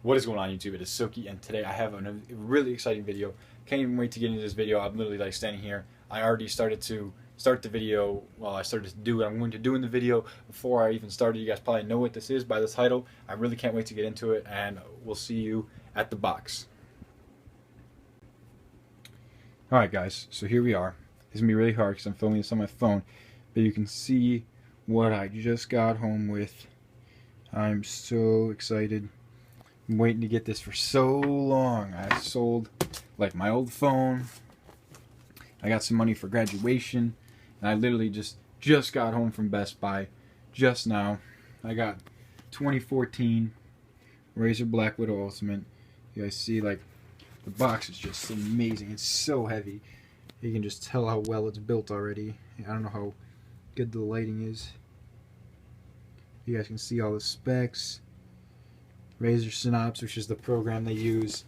What is going on YouTube? It is Silky, and today I have a really exciting video. Can't even wait to get into this video. I'm literally like standing here. I already started to start the video. Well, I started to do what I'm going to do in the video before I even started. You guys probably know what this is by the title. I really can't wait to get into it, and we'll see you at the box. Alright guys, so here we are. It's going to be really hard because I'm filming this on my phone, but you can see what I just got home with. I'm so excited. I'm waiting to get this for so long. I sold like my old phone. I got some money for graduation, and I literally just got home from Best Buy just now. I got 2014 Razer BlackWidow Ultimate. You guys see, like, the box is just amazing. It's so heavy. You can just tell how well it's built already. I don't know how good the lighting is. You guys can see all the specs. Razer Synapse, which is the program they use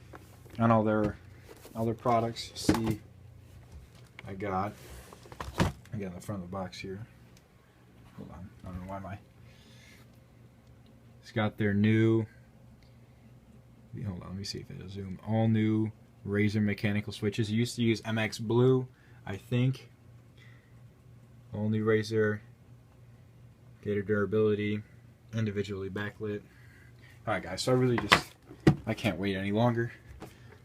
on all their products. See, I got the front of the box here. Hold on, I don't know why it's got their new. Hold on, let me see if it'll zoom. All new Razer mechanical switches. It used to use MX Blue, I think. All new Razer. Greater durability, individually backlit. Alright guys, so I can't wait any longer.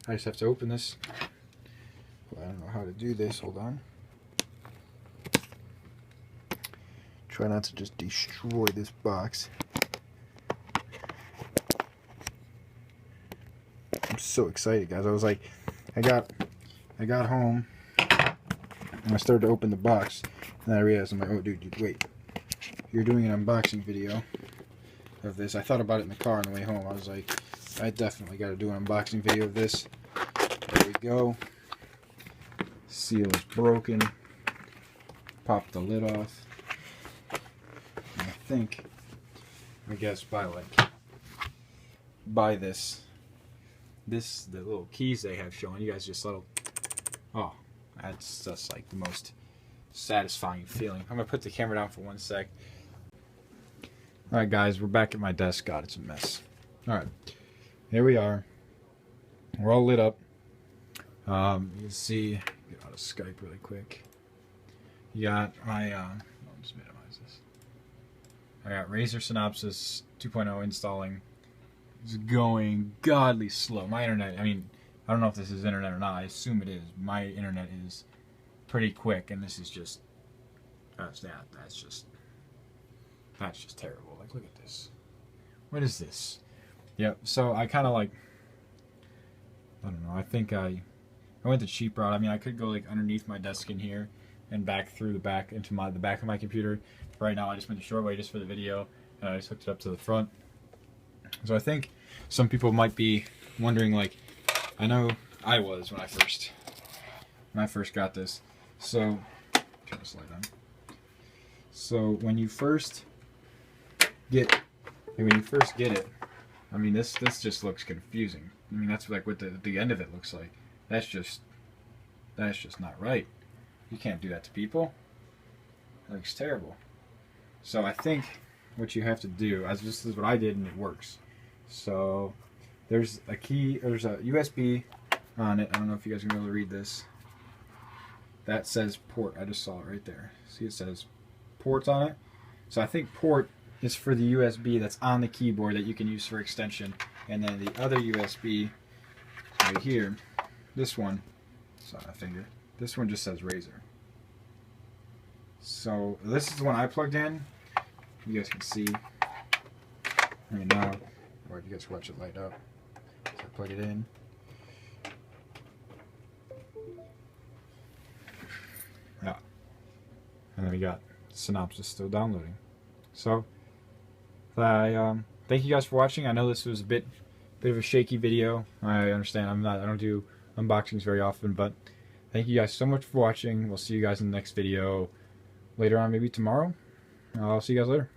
I just have to open this. Well, I don't know how to do this, hold on. Try not to just destroy this box. I'm so excited guys. I was like, I got home and I started to open the box and I realized, I'm like, oh dude, wait. You're doing an unboxing video of this. I thought about it in the car on the way home. I was like, I definitely got to do an unboxing video of this. There we go. Seal is broken. Pop the lid off. And I guess by this, the little keys they have showing. You guys just little. Oh, that's just like the most satisfying feeling. I'm gonna put the camera down for 1 sec. Alright guys, we're back at my desk. God, it's a mess. Alright, here we are. We're all lit up. You can see, get out of Skype really quick. You got my, I'll just minimize this. I got Razer Synapse 2.0 installing. It's going godly slow. My internet, I mean, I don't know if this is internet or not. I assume it is. My internet is pretty quick, and this is just, that's just terrible. Like, look at this. What is this? Yep. So I kind of like, I don't know. I think I went the cheap route. I mean, I could go like underneath my desk in here and back through the back into the back of my computer. Right now, I just went the short way just for the video, and I just hooked it up to the front. So I think some people might be wondering, like, I know I was when I first got this. So turn this light on. So when you first get it, I mean, this just looks confusing. I mean, that's like what the end of it looks like. That's just not right. You can't do that to people. It looks terrible. So I think what you have to do, this is what I did, and it works. So there's a key, there's a USB on it. I don't know if you guys are gonna be able to read this. That says port. I just saw it right there. See, it says ports on it. So I think port is for the USB that's on the keyboard that you can use for extension, and then the other USB right here, this one, it's on my finger, this one just says Razer. So this is the one I plugged in. You guys can see right now, or you guys can watch it light up. So I plug it in. Yeah. And then we got Synapse still downloading. So thank you guys for watching. I know this was a bit of a shaky video. I understand. I don't do unboxings very often, but thank you guys so much for watching. We'll see you guys in the next video later on, maybe tomorrow. I'll see you guys later.